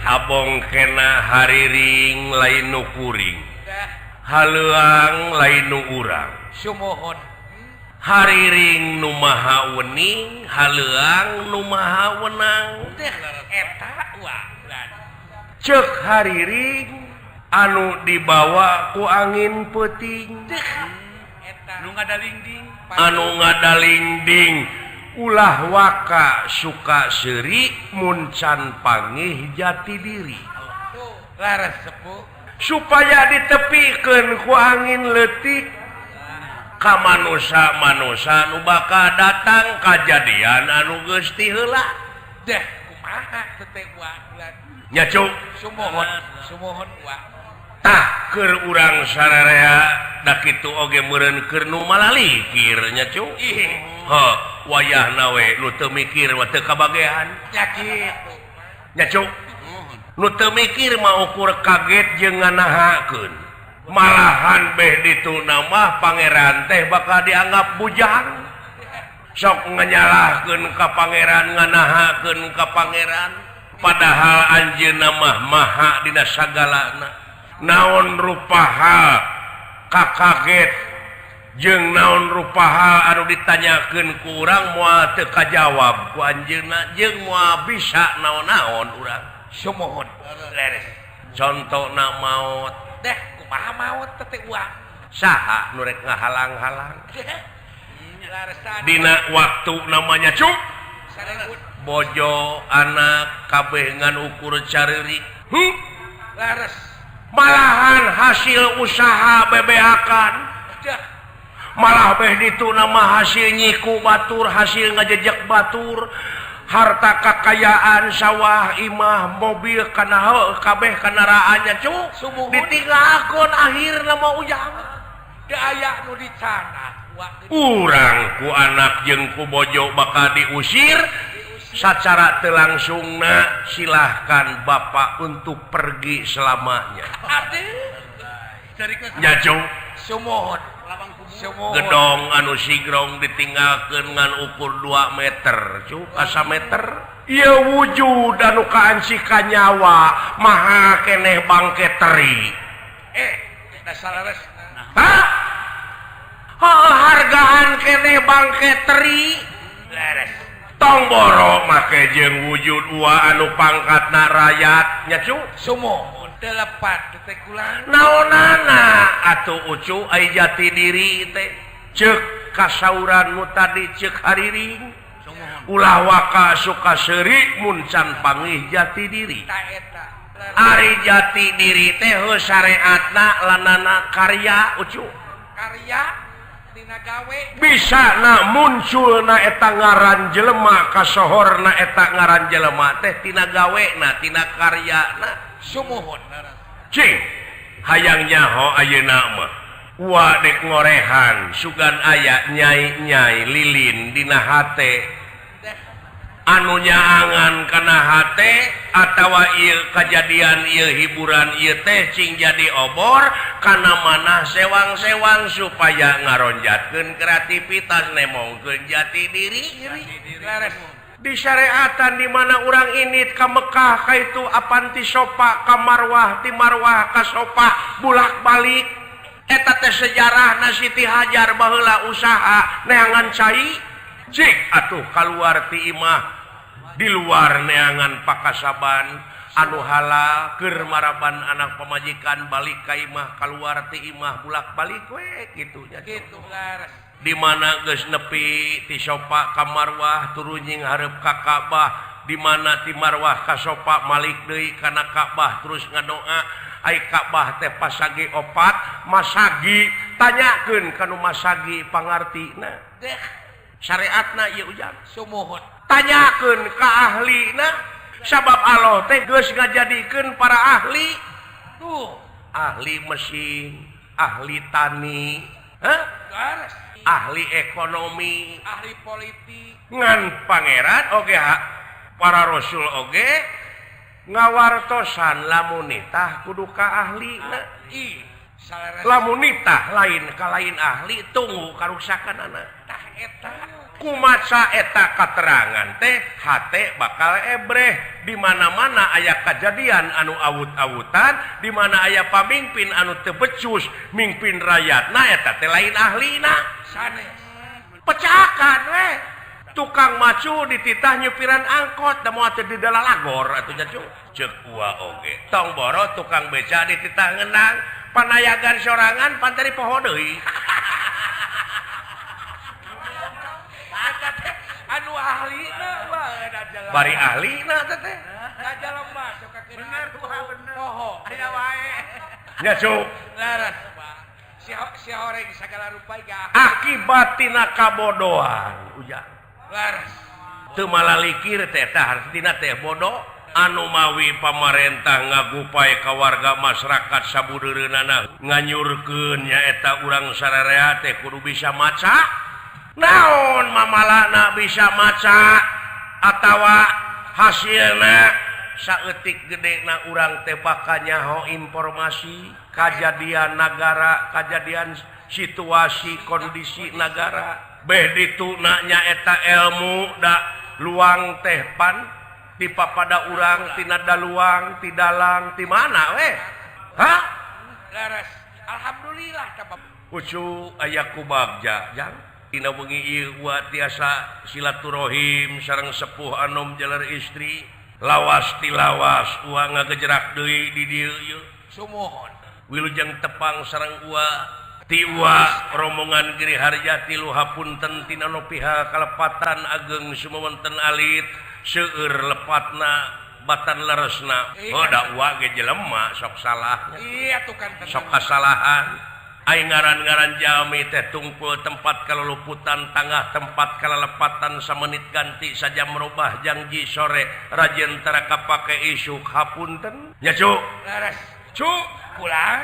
Abong kena hariring lain nu kuring haleuang lain nu urang sumohon hariring nu maha wening haleuang nu maha wenang eta ceuk hariring anu dibawa ku angin peuting nu ngadalingding anu ngadalingding ulah waka suka seuri mun can pangih jati diri laras sepuh supaya ditepikeun ku angin leutik ka manusa-manusa nu bakal datang kajadian anu geus ti heula deh kumaha teh teh nya cuk sumohon wa tah keur urang sararea da kitu oge meureun keur nu malalikir nya cuk heuh wayahna we nu teu mikir mah teu kabagean nya kitu nya cuk nu teu mikir mah ukur kaget jeung nganahakeun malahan beh dituna mah pangeran teh bakal dianggap bujang sok nganyalahkeun ka pangeran nganahakeun ka pangeran padahal anjeunna mah maha dina sagalana naon rupa hal kakaget jeung naon rupa hal anu ditanyakeun ku urang moal teu kajawab ku anjeunna jeung moal bisa naon-naon urang sumohon leres contona maot deh kumaha maot teh uang saha nu rek ngahalang-halang lares dina waktu namanya cuk sareut bojo anak kabeh ngan ukur caririk lares malahan hasil usaha bebeakan malah beh ditu nama hasil nyiku batur hasil ngajejek batur harta kekayaan sawah imah mobil kana kabeh kendaraannya cuk ditinggalkeun akhir nama ujang daya nu dicana urang ku anak jeung ku bojo bakal diusir secara telangsungna silahkan bapak untuk pergi selamanya nya cuk sumohon gedong anu sigrong ditinggalkeun ngan ukur 2 meter cuk asa meter ieu wujud anu kaansi ka nyawa maha keneh bangke teri dasar leres hargaan keneh bangke teri leres tong boro make jeung wujud anu pangkatna rakyat nya cuk sumohon telepat teh kulang naonana atuh ucu ai jati diri teh ceuk kasauranmu tadi ceuk hariring ulah waka suka seuri mun can pangih jati diri ta eta ari jati diri teh heuh syariatna lanana karya ucu karya dina gawe bisa na munculna eta ngaran jelema kasohorna eta ngaran jelema teh tina gawena tina karyana sumohon cing hayang nyaho ayeuna mah wa dek ngorehan sugan aya nyai-nyai lilin dina hate anu nyaangan kana hate atawa ieu kajadian ieu hiburan ieu teh cing jadi obor kana manah sewang-sewang supaya ngaronjatkeun kreativitas nemongkeun jati diri di syariatan di mana orang ini ka Mekah kaitu apanti sopa ka Marwah ti Marwah ka sopa bulak-balik eta teh sejarah na Siti Hajar baheula usaha neangan cai cik atuh kaluar ti imah di luar neangan pakasaban anu halal keur maraban anak pamajikan balik ka imah kaluar ti imah bulak-balik we kitu nya gitu laras di mana geus nepi ti sopa ka Marwah turun nying hareup ka Ka'bah di mana ti Marwah ka sopa malik deui kana Ka'bah terus ngadoa ai Ka'bah teh pasagi opat masagi tanyakeun kanu masagi pangartina deh syariatna ieu ujang sumohon tanyakeun ka ahlina sabab Allah teh geus ngajadikeun para ahli tuh ahli mesin ahli tani laras ahli ekonomi ahli politik ngan pangeran oge para rasul oge ngawartosan lamun nitah kudu ka ahlina lamun nitah lain ka lain ahli tunggu karusakan anak eta kumaca eta katerangan teh hate bakal ebreh di mana-mana aya kejadian anu awut-awutan di mana aya pamimpin anu teu becus mimpin rakyatna eta teh lain ahlina sanes pecakan we tukang macu dititah nyupiran angkot da moal teu di dalalagor atuh nya cu ceuk ua oge tong boro tukang beca dititah ngeunang panayagan sorangan pantari poho deui anu ahlina bari ahlina teh lemah bener poho aya wae nya cu laras si horeng sagala rupa ga akibatina kabodohan ujang laras teu malalikir teh tah artina teh bodoh anu mawi pamarentah ngagupai ka warga masyarakat sabudeureunana nganyurkeun nyaeta urang sararea teh kudu bisa maca naon mamalana bisa maca atawa hasilna saeutik gedena urang teh bakal nyaho informasi kajadian negara kajadian situasi kondisi negara beh dituna nyaeta ilmu da luang teh pan di papada urang tina daluang ti dalang ti mana we hah laras alhamdulillah ka ucu aya kubagja jang tina bengi ieu wa tiasa silaturahim sareng sepuh anom jalar istri lawas ti lawas ua ngagejerak deui di dieu ieu sumuhun wilujeng tepang sareng ua ti ua rombongan Giri Harjati luhapunten tina nu pihak kalepatan ageng sumawenten alit seueur lepatna batan leresna oh da ua ge jelema sok salahnya iya tuh kan sok kasalahan ai ngaran-ngaran jami teh tungkul tempat kaluluputan tangah tempat kalalepatan samenit ganti saja merubah janji sore rajin tara kapake isuk hapunten nya cu laras cu pulang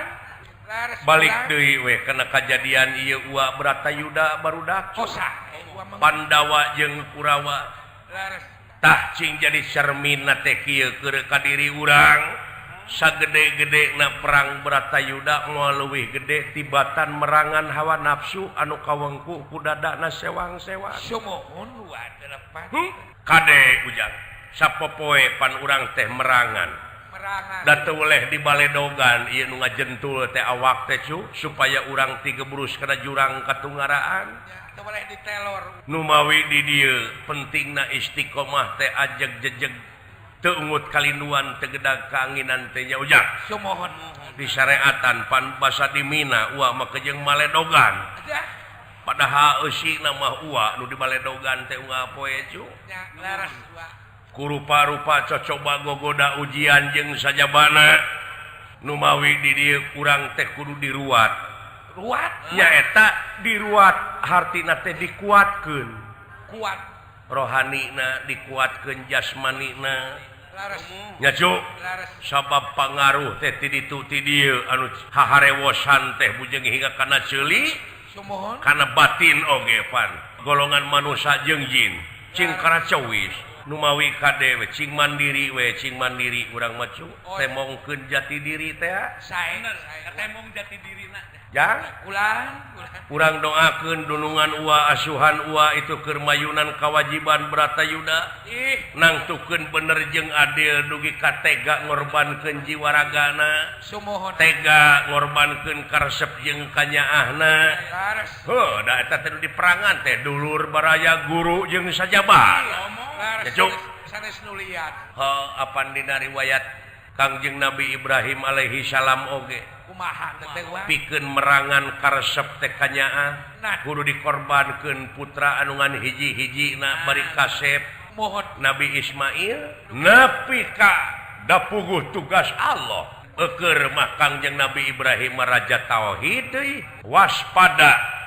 laras balik deui we kana kajadian ieu ua Bratayuda barudak kosa Pandawa jeung Kurawa laras tah cing jadi cermin na teh kieu keur ka diri urang sagede-gedena perang Bratayuda moal leuwih gede tibatan merangan hawa nafsu anu kawengku ku dadana sewang-sewang sumuhun wa delapan kade ujang sapopoe pan urang teh merangan da teu oleh dibaledogan ieu nu ngajentul teh awak teh cu supaya urang tigebrus kana jurang katunggaraan teu boleh ditelor nu mawi di dieu pentingna istiqomah teh ajeg jejeg teu ungut kalinduan teu gedag kaanginan teh nya ujang sumuhun di syariatan pan basa di Mina ua mah kejeng maledogan padahal eusina mah ua nu dibaledogan teh unggal poe cu nya laras wa kurupa-rupa cocoba gogoda ujian jeung sajabana nu mawi di dieu urang teh kudu diruat ruat nyaeta diruat hartina teh dikuatkeun kuat rohanina dikuatkeun jasmanina laras nya cu laras sabab pangaruh teh ti ditu ti dieu anu haharewosan teh bujeng hingga kana ceuli sumuhun kana batin oge pan golongan manusia jeung jin cing karacawis nu mawi kade we cing mandiri urang mah cu temongkeun jati diri teh sae temong jati dirina jang ulang urang doakeun dunungan ua asuhan ua itu keur mayunan kawajiban Bratayuda nangtukeun bener jeung adil dugi ka tega ngorbankeun jiwa ragana sumuhun tega ngorbankeun karesep jeung kanyaahna laras heuh da eta teh di perangan teh dulur baraya guru jeung sajabah laras Cuk. sanes nu liat apan dina riwayat Kangjeng Nabi Ibrahim alaihi salam oge kumaha teh wa pikeun merangan karesep teh kanyaah Nah. kudu dikorbankeun putra anu ngan hiji-hijina bari kasep mohon Nabi Ismail nepi ka da puguh tugas Allah eukeur mah Kangjeng Nabi Ibrahim raja tauhid deui waspada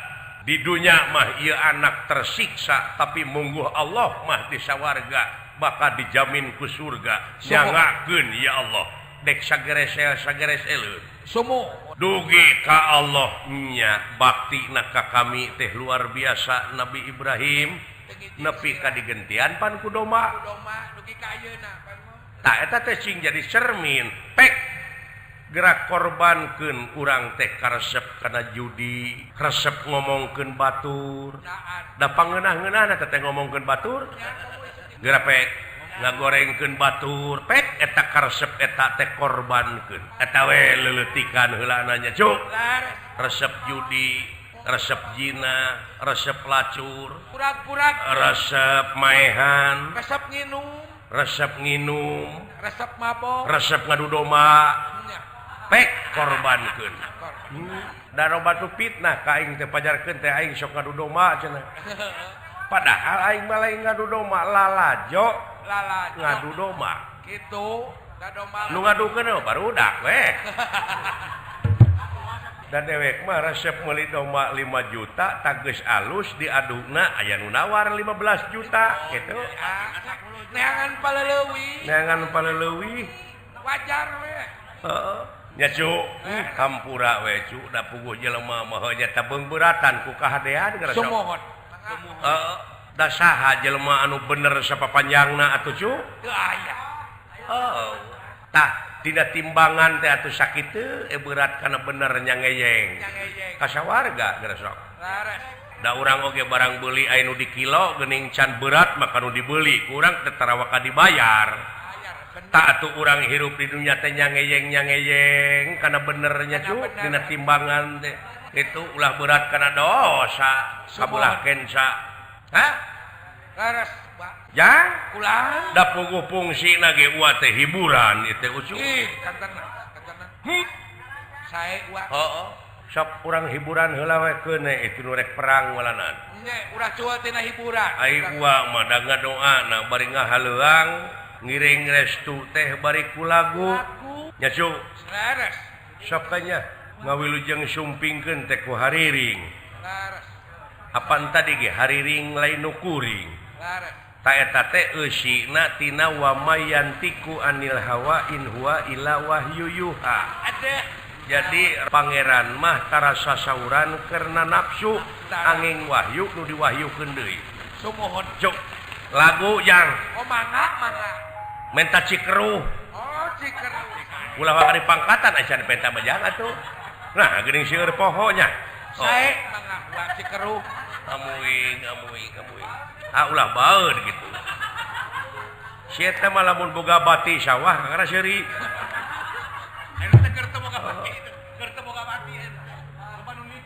di dunia mah ieu anak tersiksa tapi mungguh Allah mah di sawarga bakal dijamin ku surga nyangakeun ya Allah dek sageresel sumu dugi ka Allah nya baktina ka kami teh luar biasa Nabi Ibrahim nepi ka digentian pan ku domba doma dugi ka ayeuna pan tah eta teh cing jadi cermin pek gerak korbankeun urang teh karesep kana judi resep ngomongkeun batur da pangeunah-ngeunahna teh ngomongkeun batur geura pek ngagorengkeun batur pek eta karesep eta teh korbankeun eta we leuletikan heula nya cuk resep judi resep zina resep lacur purak-purak resep maehan resep nginum resep mabok resep ngadu domba pek korbankeun dan batu fitnah ka aing teh pajarkeun teh aing sok ngadu domba cenah padahal aing mah lain ngadu domba lalajo ngadu domba kitu nu ngadukeun barudak we dan dewek mah resep meuli domba 5 juta tageus alus diaduna aya nu nawar 15 juta kitu neangan paleleuwih wajar we heeh nya cuk hampura we cuk da puguh jelema mah nya tabeng beuratan ku kahadean gara sumohon heeh da saha jelema anu bener sapapanjangna atuh cuk teu aya oh tah tina timbangan teh atuh sakitu berat kana bener nyangeyeng ka sawarga gara sok da urang oge barang beuli aya nu di kilo geuning can berat maka nu dibeli urang teh tarawaka dibayar tak atuh urang hirup di dunia teh nyangeyeng kana benernya cuk dina timbangan teh itu ulah berat kana dosa kabulah kensa hah laras ya ulah da puguh fungsina ge ua teh hiburan ieu ucuk kantana sae ua heeh sok urang hiburan heula we keune itu nu rek perang walanan nya urang cuel tina hiburan ai ua mah da ngadoana bari ngahaleuang ngiring restu teh bari ku lagu nya cuk laras sok nya ngawilujeng sumpingkeun teh ku hariring laras apan tadi ge hariring lain nu kuring laras ta eta teh eusina tina wa mayantiku anil hawa in huwa illa wahyu yuha ada jadi pangeran mah tara sasauran karena nafsu angin wahyu nu diwahyukeun deui sumohon cuk lagu yang oh mangga menta cikeruh oh cikeruh ulah wakari pangkatan acan penta bajang atuh nah geuning seueur pohonya sae mangga ua cikeruh amuing ah ulah baeud gitu sia teh mah lamun boga bati sawah kakara seuri anu teh keur teu boga bati keur teu boga bati coba nuni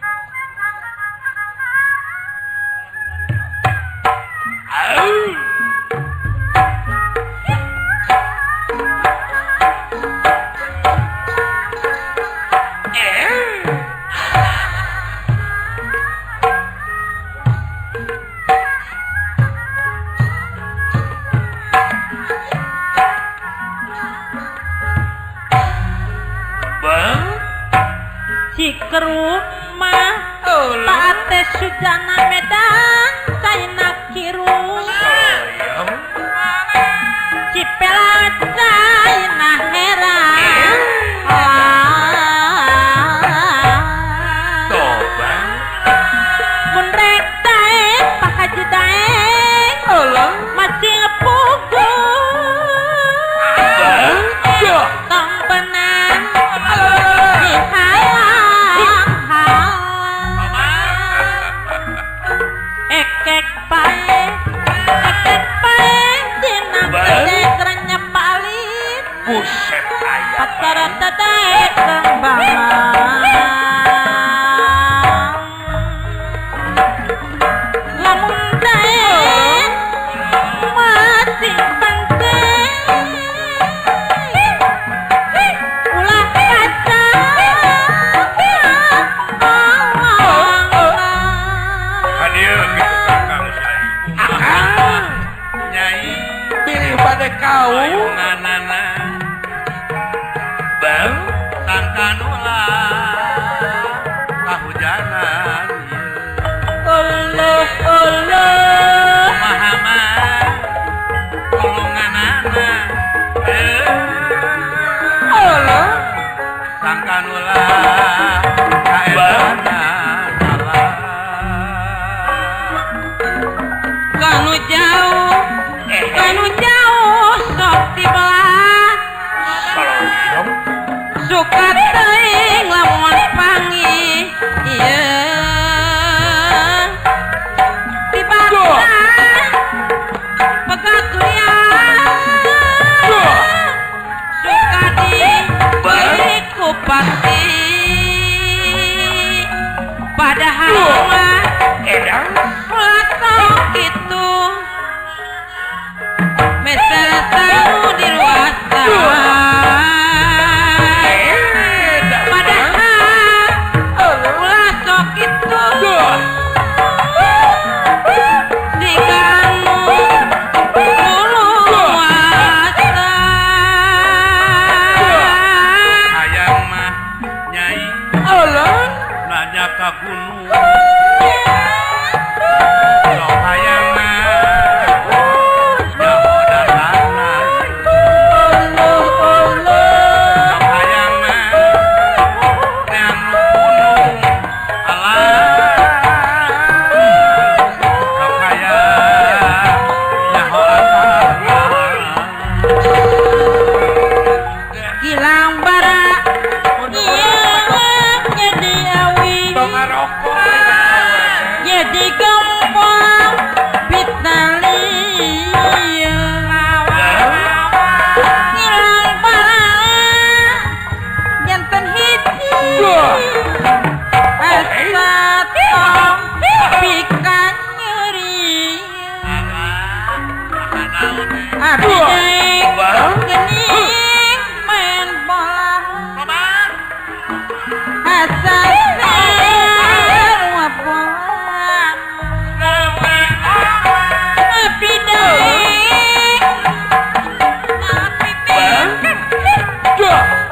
Cikeruh mah paate sujana Medan caina kirung Cipelat caina Herang toba mun rek daeng pak haji daeng macing pugu tampenan ekek pae dina gede kerennya palit buset aya pacara tadek kembangan lamun daeng masing penting ulah kaca hadieu gitu kakang sae nyai pilih pada kau ayunanana bang sangkanula kahujanan Allah Allah pahama tulunganana Allah sangkanula kaedana kanu jauh sok di belah salam suka abdi gening main bola Kobar. asal sarua bola abdi deui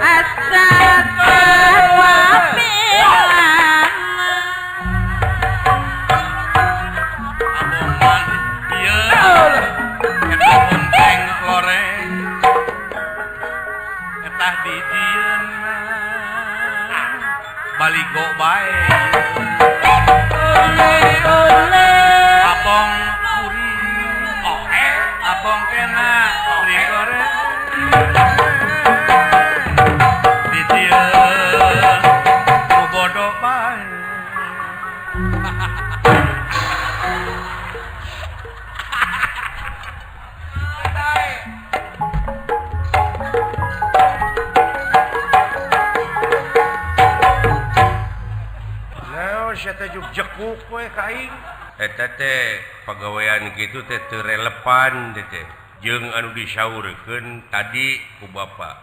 asal sarua belan Abong mah ieu. Eta ponteng loreng. Eta dijieun mah. Baligo bae. Abong kuring. Abong kena kuring goreng. Dijieun nu bodoh bae. Naon sia teh juk jekuk we ka aing. Eta teh pagawean kitu teh teu relevan teh. Jeung anu disaurkeun tadi ku bapa.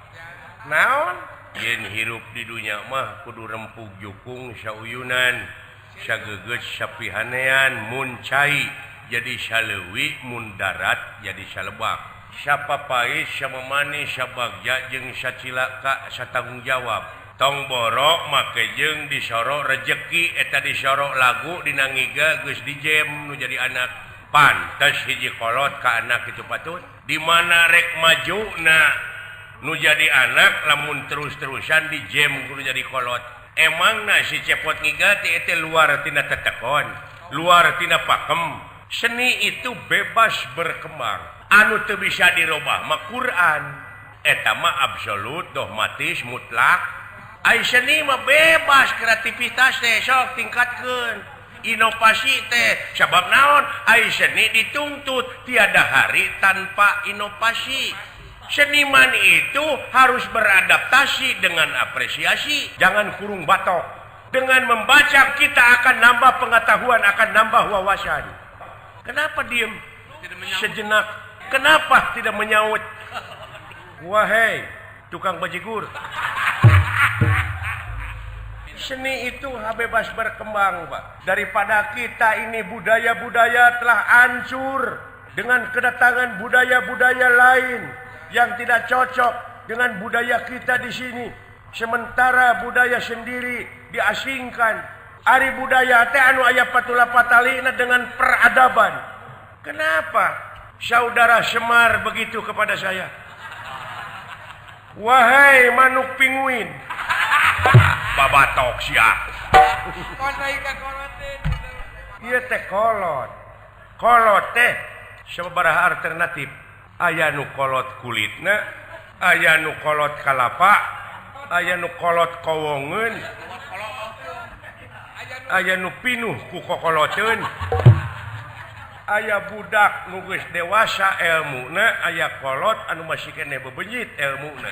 Naon? Yen hirup di dunya mah kudu rempug jukung sauyunan, sageugeut sapihanean, mun cai jadi saleuwi, mun darat jadi salebak. Sapapais, samamanis, sabagja jeung sacilaka satanggung jawab. Tong borok make jeung disorok rejeki eta disorok lagu dina ngiga geus dijem nu jadi anak. Pantes hiji kolot ka anak kitu patut. Di mana rek majuna nu jadi anak lamun terus-terusan dijem kudu jadi kolot. Emangna si cepot ngiga teh teh luar tina tetekon, luar tina pakem. Seni itu bebas berkembang. Anu teu bisa dirobah mah Quran. Eta mah absolut, dogmatis, mutlak. Ai seni mah bebas, kreativitas teh sok tingkatkeun. Inovasi teh sabab naon? Ai seni dituntut tiada hari tanpa inovasi. Seniman itu harus beradaptasi dengan apresiasi, jangan kurung batok. Dengan membaca kita akan nambah pengetahuan, akan nambah wawasan. Kenapa diem sejenak? Kenapa tidak menyaut? Wahai tukang bajigur. Seni itu bebas berkembang, Pak. Daripada kita ini budaya-budaya telah hancur dengan kedatangan budaya-budaya lain yang tidak cocok dengan budaya kita di sini. Sementara budaya sendiri diasingkan. Ari budaya teh anu aya patula patalina dengan peradaban. Kenapa saudara Semar begitu kepada saya? Wahai manuk pinguin. Babatok sia. Ieu teh kolot. Kolot teh sababaraha alternatif. Aya nu kolot kulitna, aya nu kolot kalapa, aya nu kolot kowongeun, aya nu pinuh ku kokoloteun. Aya budak nu geus dewasa elmuna, aya kolot anu masih keneh bebenyit elmuna.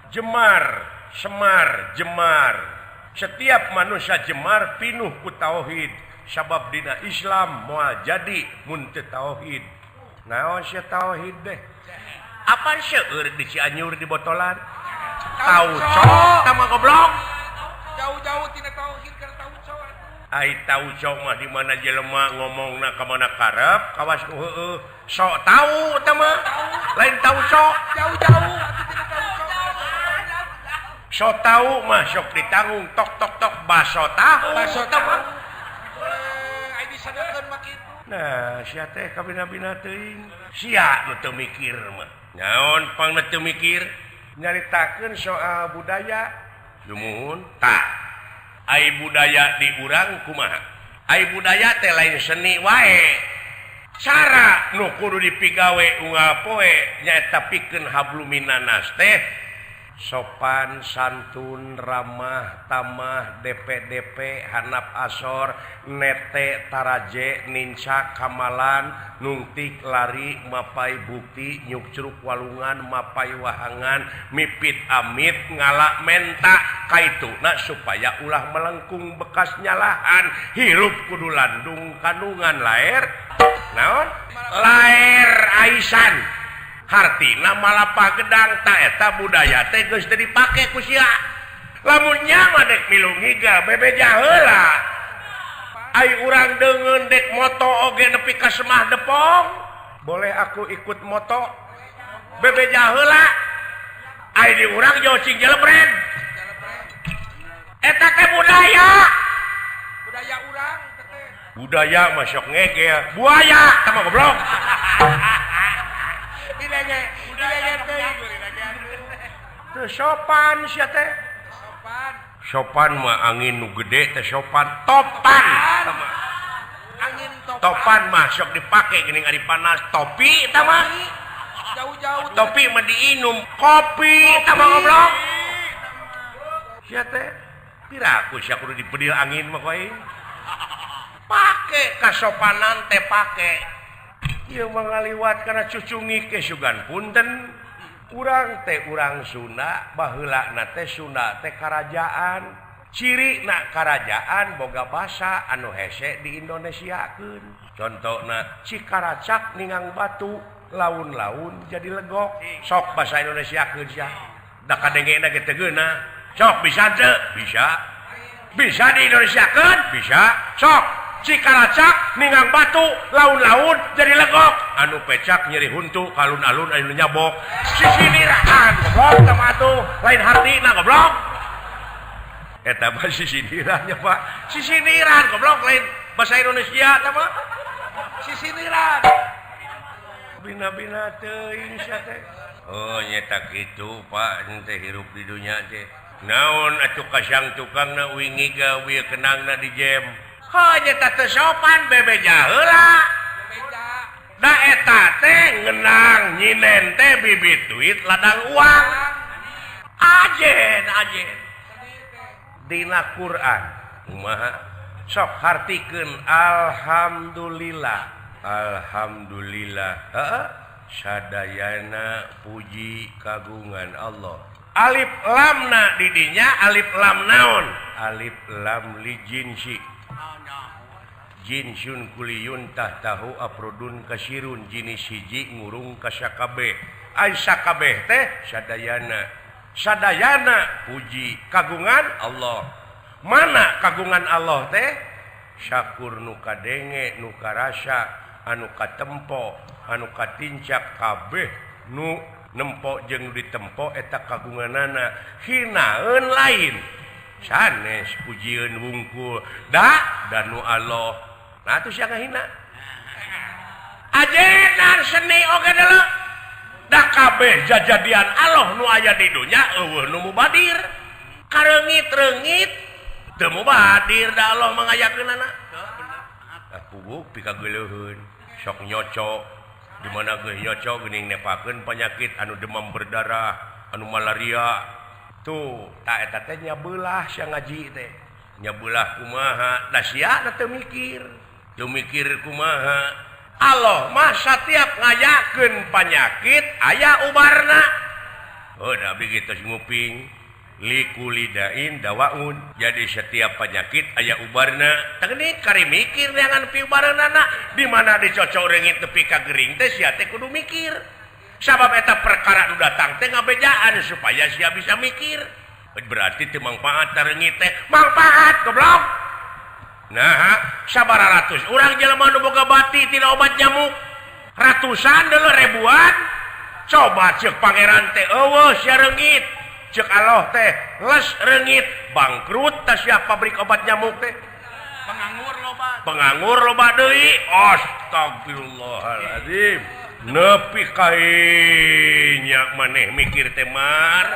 Jemar, semar, jemar. Setiap manusia jemar pinuh ku tauhid. Sabab dina Islam moal jadi mun teu tauhid. Naon sia tauhid deh? Apaan seueur di Cianjur di botolan? Tauco, tama goblok. Jauh-jauh tina tauhid kana tauco. Ai tauco mah di mana jelema ngomongna ka mana karep, kawas nu heueuh. Sok tahu tah mah. Lain tauco. Jauh-jauh atuh tina tauco. Sok tahu mah sok ditanggung tok tok tok baso tahu. Baso tahu. Ai disadekeun mah kitu. Nah, sia teh kabina-bina teuing. Sia nu teu mikir mah. Naon pangna teu mikir? Nyaritakeun soal budaya. Nuhun, tah. Ai budaya di urang kumaha? Ai budaya teh lain seni wae. Cara nu kudu dipigawe unggal poe nyaeta pikeun habluminanas teh sopan, santun, ramah, tamah, DP, hanap asor, nete, taraje, ninca, kamalan, nungtik, lari, mapai bukti, nyukcruk walungan, mapai wahangan, mipit amit, ngalak menta, kaituna supaya ulah melengkung bekas nyalahan, hirup kudu landung kandungan lair, naon? Lair aisan. hartina malapa gedang tak eta budaya teh geus teu dipake ku sia lamun nya mah dek milu ngiga bebeja heula ai urang deungeun dek moto oge nepi ka semah depong boleh aku ikut moto bebeja heula ai di urang jocing jelebred eta teh budaya urang teteh budaya mah sok ngege buaya sama goblok dilege teh teu sopan sia teh sopan mah angin nu gede teh sopan topan angin topan mah sok dipake geuning ari panas topi eta mah jauh-jauh topi mah diinum kopi eta mah goblok sia teh piraku sia kudu dipedil angin mah koe pake kasopanan teh pake ieu mah ngaliwat kana cucungik ke sugan punten urang teh urang Sunda baheulana teh Sunda teh karajaan ciri na karajaan boga basa anu hese di Indonesiakeun contona Cikaracak ningang batu laun-laun jadi legok sok basa Indonesiakeun sia da kadengena ge teu geuna sok bisa teu bisa di Indonesiakeun bisa sok Cikaracak ningang batu laun-laun jadi legok anu pecak nyeri huntu kalun-alun anu nyabok sisiniraan goblok tama atuh lain hartina goblok eta mah sisinirannya Pak sisiniran goblok lain bahasa Indonesia tah mah sisiniran bina-bina teuing sia teh oh nyata kitu Pak teh hirup di dunya teh naon atuh kasang tukangna wingi gawe kenangna di jem hanya tak sopan bebeja heula da eta teh ngenang nyinen teh bibit duit ladang uang ajen dina Quran kumaha sok hartikeun alhamdulillah sadayana puji kagungan Allah alif lamna di dinya alif lam naon alif lam li jinsi jinsun kuliyun tahtahu afrodun kasirun jinis hiji ngurung kasakabeh ai sakabeh teh sadayana puji kagungan Allah mana kagungan Allah teh syakur nu kadenge nu karasa anu katempo anu katincak kabeh nu nempo jeung ditempo eta kagunganana hinaeun lain sanes pujieun wungkul danu Allah nah itu siang hina ajenan seni oge deuleu da kabeh jajadian Allah nu aya di dunya eueuh nu mubadir kareungit-reungit teu mubadir da Allah mangayakeunana puguk pikageuleuheun sok nyocok di mana geus nyocok geuning nepakeun penyakit anu demam berdarah anu malaria tuh tak eta teh nyabelah sia ngaji teh nyabelah kumaha da sia teu mikir kumaha Allah mah setiap ngayakeun penyakit aya ubarna oh da begitu nguping likulidain dawaun jadi setiap penyakit aya ubarna teuing kari mikir neangan pi ubarna di mana dicocok reungit tepi ka gering teh sia teh kudu mikir sabab eta perkara nu datang teh ngabejaan supaya sia bisa mikir berarti teu mangpaat reungit teh mangpaat goblok nah sabaraha ratus urang jelema nu boga bati tina obat nyamuk ratusan deuleu ribuan coba ceuk pangeran teh eueuh sia reungit ceuk Allah teh les reungit bangkrut tah sia pabrik obat nyamuk teh penganggur loba deui astagfirullahalazim nepi ka nya maneh mikir teh mar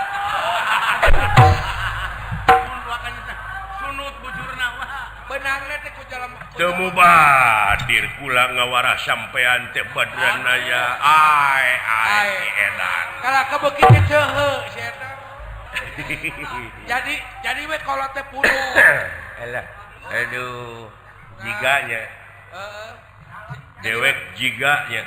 sunut bujurna wah benangna teh ku jalan teu mubadir kula ngawarah sampean teh badran aya ai edan kalau kebeuki teh ceuheu sia eta jadi we kalau teh puluh elah aduh jiganya dewek jiganya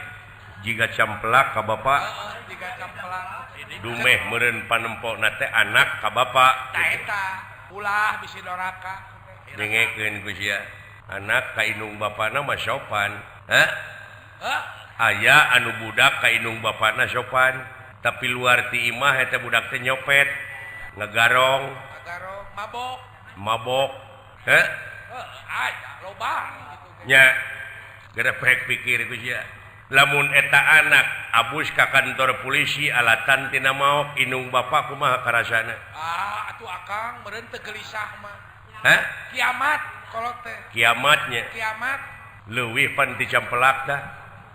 jiga camplak ka bapak jiga campelang dumeh meureun panempona teh anak ka bapak da eta ulah bisi doraka dengekeun ku sia anak ka indung bapana mah sopan hah aya anu budak ka indung bapakna sopan tapi luar ti imah eta budak teh nyopet ngegarong Agarong mabok. mabok heh Aya loba gitu. nya gara prek pikir ku sia lamun eta anak abus ka kantor polisi alatan tina maok indung bapak kumaha karasana Atuh Akang meureun teu gelisah mah. hah Kiamat kolot teh. kiamatnya Kiamat leuwih pan ti campelak dah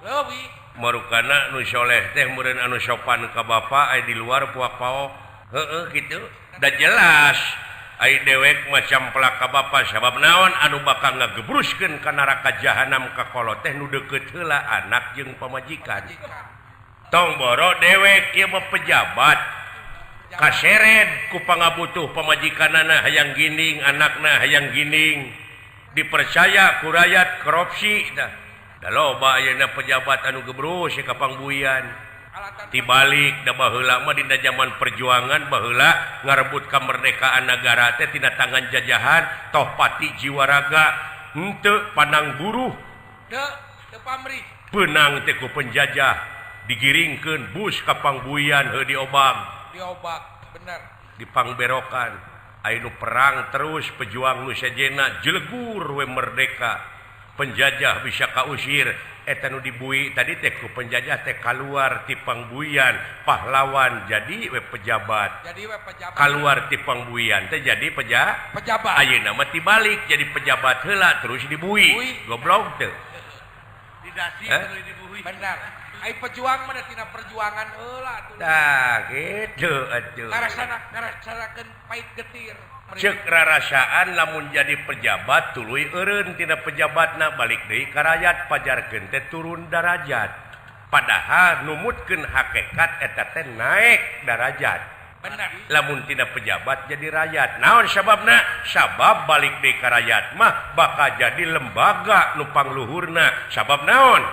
leuwih. marukana nu soleh teh meureun anu sopan ka bapa aya di luar puak paok heueuh kitu da jelas ai dewek macam pelak ka bapa sabab naon anu bakal ngagebruskeun ka neraka jahanam ka kolot teh nu deukeut heula anak jeung pamajikan tong boro dewek ieu mah pejabat kaseret ku pangabutuh pamajikanana hayang ginding anakna hayang ginding dipercaya ku rakyat korupsi dah da loba ayeuna pejabat anu gebrus ka pangbuyan tibalik da baheula mah dina zaman perjuangan baheula ngarebut kemerdekaan negara teh tina tangan jajahan toh pati jiwa raga henteu pandang buruh Teu pamrih. benang teh ku penjajah digiringkeun bus ka pangbuyan heuh diobag Diobak bener. dipangberokan aya nu perang terus pejuang nu sejenna jelegur we merdeka penjajah bisa kausir eta nu dibui tadi teh ku penjajah teh kaluar ti pangbuyan pahlawan jadi we pejabat Jadi we pejabat. kaluar ti pangbuyan teh jadi Pejabat. ayeuna mah tibalik jadi pejabat heula terus dibui Bui. goblok teu Didasi Hah? tuluy dibuih. Bener. Ai pejuang mah tina perjuangan heula atuh. tah kitu atuh Ngarasanakeun pait getir. cek rarasaan lamun jadi pejabat tuluy eureun tina pejabatna balik deui ka rakyat pajarkeun teh turun darajat padahal numutkeun hakikat eta teh naek darajat Bener. lamun tina pejabat jadi rakyat naon sababna sabab balik deui ka rakyat mah bakal jadi lembaga nu pangluhurna sabab naon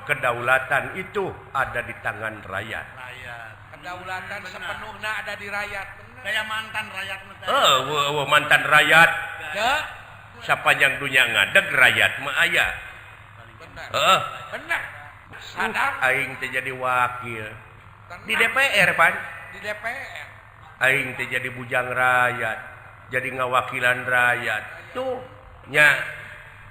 kedaulatan itu ada di tangan rakyat Rakyat. Kedaulatan sepenuhnya ada di rakyat. Bener. Kayak mantan rakyat mah. mantan rakyat Teu. sapanjang dunia ngadeg rakyat mah aya Bener. Bener. Sadar Aing teh jadi wakil tenang. di DPR pan. Di DPR. Aing teh jadi bujang rakyat, jadi ngawakilan rakyat. Tuh nya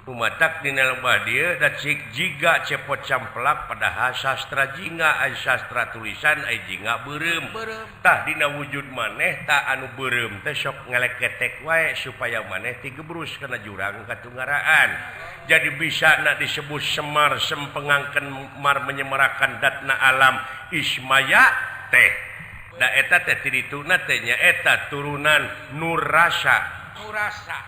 umatak dina lembah dieu da cik jiga cepot campelak padahal sastra jingga ai sastra tulisan ai jingga beureum. Beureum. Tah dina wujud maneh tah anu beureum teh sok ngeleketek wae supaya maneh tigebrus kana jurang katunggaraan. Jadi bisa nak disebut semar sempengangken mar menyemarakan datna alam ismaya teh da eta teh tidituna teh nya eta turunan nur rasa Nurasa.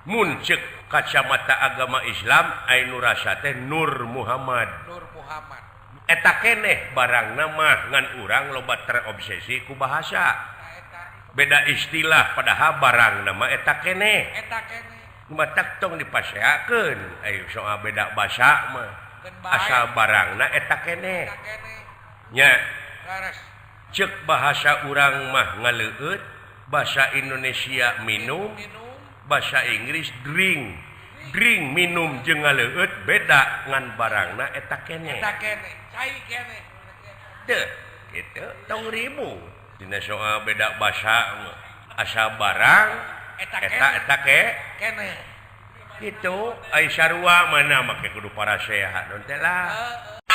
mun ceuk kacamata agama Islam ai nur rasa teh Nur Muhammad Nur Muhammad. eta keneh barangna mah ngan urang loba terobsesi ku bahasa Nah, eta. beda istilah padahal barangna mah eta keneh Eta kene. matak tong dipaseakeun ayo soal beda basa mah Keun bae. asal barangna eta keneh Eta kene. nya Laras. cek bahasa urang mah ngaleueut bahasa Indonesia minum Minum. bahasa Inggris drink minum jeung ngaleueut beda ngan barangna eta keneh Eta kene. Cai kene. teu kitu tong ribu dina soal beda basa mah asal barang Eta eta Kene. gitu ai sarua mana make kudu para sehat non teh lah Heeh.